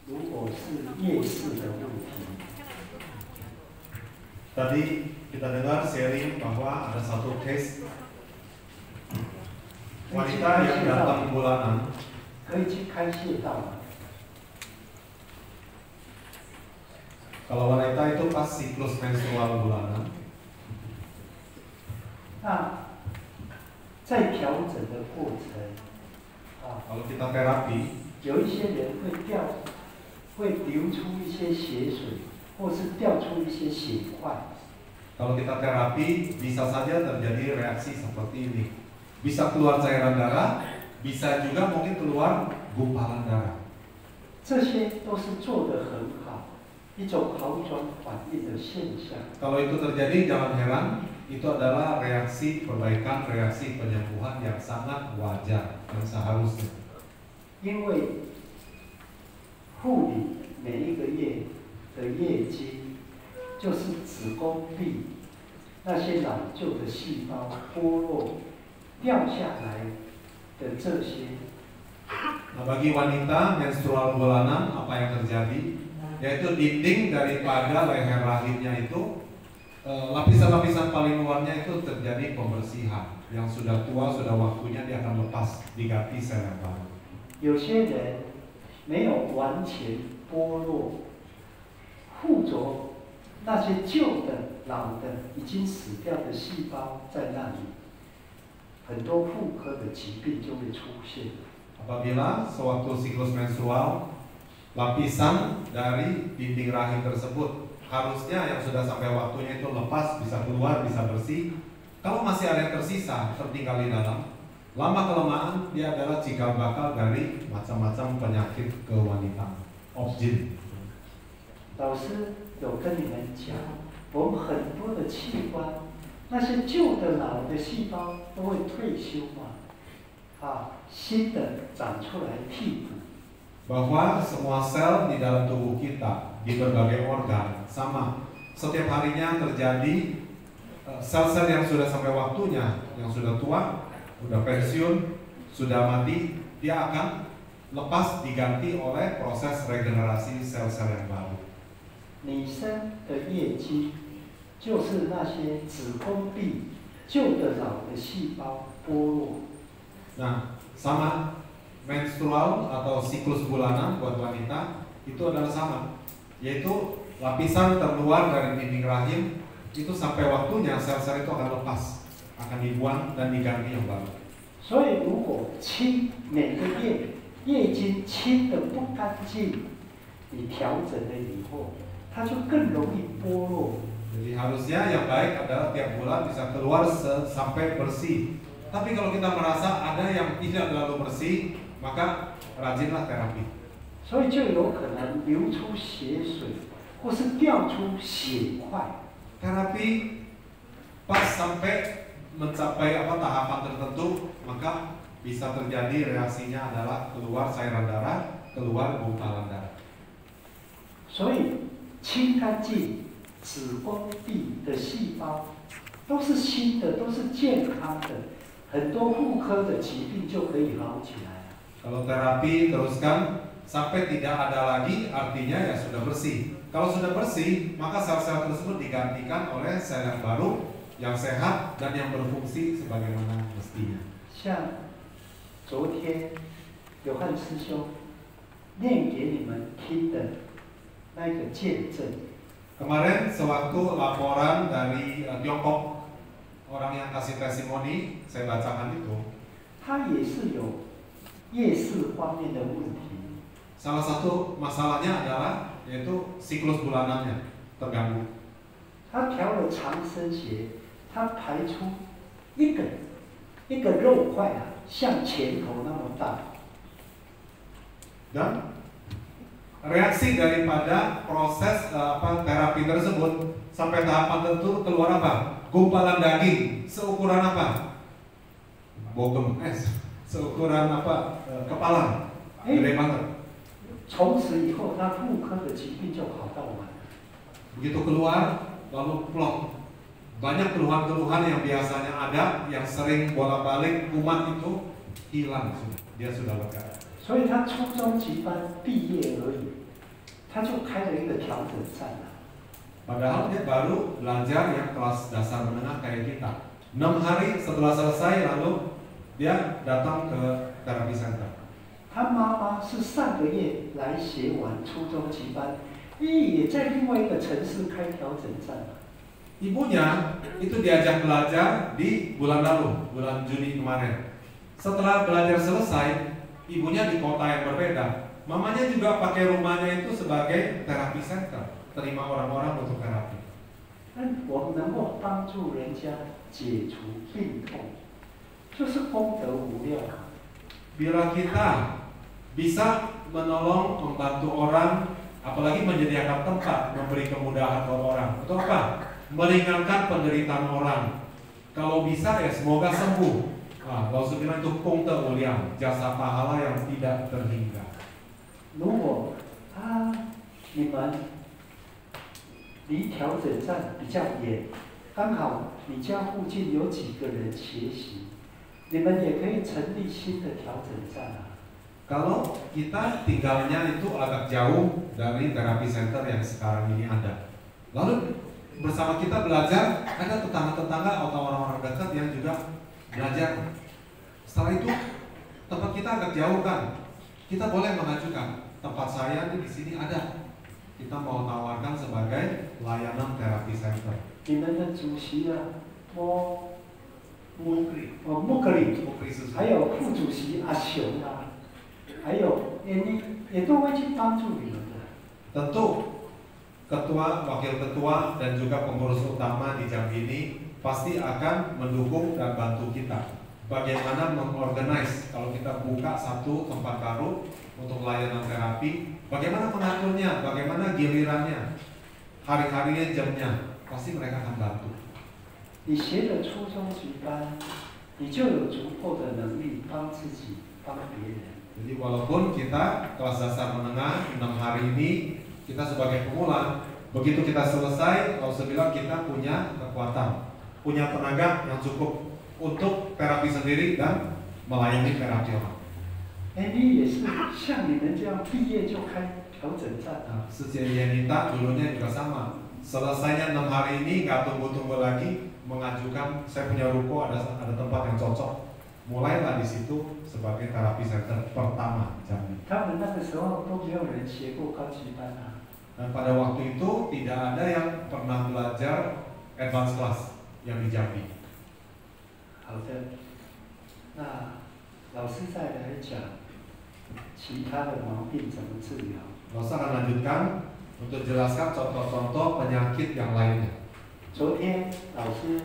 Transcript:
如果是夜视的问题。 Tadi kita dengar sharing bahwa ada satu case wanita yang datang bulanan. 可以去开穴道吗？ Kalau wanita itu pas siklus menstrual bulanan. 那在调整的过程， Kalau kita terapi, 有一些人会流出一些血水，或是掉出一些血块。 Kalau kita terapi, bisa saja terjadi reaksi seperti ini. Bisa keluar cairan darah, bisa juga mungkin keluar gumpalan darah. 这些都是做得很好，一种好转反应的现象。 Kalau itu terjadi, jangan heran, itu adalah reaksi perbaikan, reaksi penyembuhan yang sangat wajar dan seharusnya. 因为护理每一个月的月经，就是子宫壁那些老旧的细胞剥落掉下来的这些。 Nah, bagi wanita menstrual bulanan, apa yang terjadi? Yaitu dinding daripada leher rahimnya itu, lapisan-lapisan paling luarnya itu terjadi pembersihan. Yang sudah tua, sudah waktunya dia akan lepas, diganti sel yang baru. 有些人没有完全剥落，附着那些旧的、老的、已经死掉的细胞在那里，很多妇科的疾病就会出现。 Apabila sewaktu siklus menstrual, lapisan dari dinding rahim tersebut harusnya yang sudah sampai waktunya itu lepas, bisa keluar, bisa bersih. Kalau masih ada yang tersisa, tertinggal di dalam, lama-kelamaan dia adalah cikal bakal dari macam-macam penyakit kewanita, objin. 老师有跟你们讲，我们很多的器官，那些旧的、老的细胞都会退休嘛。 新的长出来替补。 Bahwa semua sel di dalam tubuh kita di berbagai organ sama, setiap harinya terjadi sel-sel yang sudah sampai waktunya, yang sudah tua, sudah pensiun, sudah mati, dia akan lepas diganti oleh proses regenerasi sel-sel yang baru. 女生的月经就是那些子宫壁旧的、老的细胞剥落。 Nah, sama menstrual atau siklus bulanan buat wanita itu adalah sama, yaitu lapisan terluar dari dinding rahim itu sampai waktunya sel-sel itu akan lepas, akan dibuang dan diganti yang baru. 所以如果每个月经清的不干净，你调整了以后，它就更容易剥落。 Jadi harusnya yang baik adalah tiap bulan bisa keluar sampai bersih. Tapi kalau kita merasa ada yang tidak terlalu bersih, maka rajinlah terapi. 所以就有可能流出血水，或是掉出血块。 Terapi pas sampai mencapai tahapan tertentu, maka bisa terjadi reaksinya adalah keluar cairan darah, keluar gumpalan darah. 所以清干净子宫壁的细胞都是新的，都是健康的。 很多妇科的疾病就可以好起来。 Kalau terapi teruskan sampai tidak ada lagi, artinya ya sudah bersih. Kalau sudah bersih, maka sel-sel tersebut digantikan oleh sel yang baru, yang sehat dan yang berfungsi sebagaimana mestinya. 像昨天有汉师兄念给你们听的那个见证。 Kemarin sewaktu laporan dari Tiongkok, orang yang kasih testimoni, saya bacakan itu. 他也是有夜视方面的问题。 Salah satu masalahnya adalah yaitu siklus bulanannya terganggu. 他调了长生穴，他排出一个肉块啊，像拳头那么大。 Dan reaksi daripada proses terapi tersebut sampai tahapan tertentu keluar apa? Gumpalan daging seukuran apa? Bogem seukuran apa? Kepala gede banget. 从此以后，他妇科的疾病就好到完。 Begitu keluar, lalu plong. Banyak keluhan-keluhan yang biasanya ada, yang sering bolak-balik kumat itu hilang sudah. Dia sudah lega. 所以他初中级班毕业而已，他就开了一个调整站了。 Padahal dia baru belajar yang kelas dasar menengah kayak kita. 6 hari setelah selesai lalu dia datang ke terapi center. 他妈妈是上个月来学完初中级班，也在另外一个城市开调整站。 Ibunya itu diajak belajar di bulan lalu, bulan Juni kemarin. Setelah belajar selesai, ibunya di kota yang berbeda. Mamanya juga pakai rumahnya itu sebagai terapi center, terima orang-orang untuk terapi. 我们能够帮助人家解除病痛，就是功德无量。 Bila kita bisa menolong, membantu orang, apalagi menyediakan tempat, memberi kemudahan buat orang, untuk apa? Meringankan penderitaan orang. Kalau bisa ya semoga sembuh. Lalu bilang itu kongte uliang, jasa pahala yang tidak terhingga. 如果你们离调整站比较远，刚好你家附近有几个人学习，你们也可以成立新的调整站。 Kalau kita tinggalnya itu agak jauh dari terapi center yang sekarang ini ada, lalu bersama kita belajar, ada tetangga-tetangga atau orang-orang dekat yang juga belajar. Setelah itu tempat kita agak jauh kan, kita boleh mengajukan tempat saya di sini ada. Kita mau tawarkan sebagai layanan terapi center. 你们的主席穆格里，还有副主席阿雄还有也都会去帮助你们的。 Tentu ketua, wakil ketua, dan juga pengurus utama di Jambi ini pasti akan mendukung dan bantu kita. Bagaimana mengorganize kalau kita buka satu tempat baru untuk layanan terapi, bagaimana mengaturnya, bagaimana gilirannya, hari-harinya, jamnya, pasti mereka akan bantu. 你学了初中级班，你就有足够的能力帮自己，帮别人。 Jadi walaupun kita kelas dasar menengah 6 hari ini kita sebagai pemula, begitu kita selesai, Alhamdulillah kita punya kekuatan, punya tenaga yang cukup untuk terapi sendiri dan melayani terapi orang. 你也是像你们这样毕业就开调整站啊？ Yanita dulunya juga sama. Selesainya 6 hari ini nggak tunggu-tunggu lagi mengajukan saya punya ruko ada tempat yang cocok. Mulailah di situ sebagai terapi center pertama Jambi. 他们那个时候都没有人学过高级班啊。 Dan pada waktu itu tidak ada yang pernah belajar advance class yang di Jambi. 好的，那老师再来讲其他的毛病怎么治疗。 Saya akan lanjutkan untuk jelaskan contoh-contoh penyakit yang lainnya. 昨天老师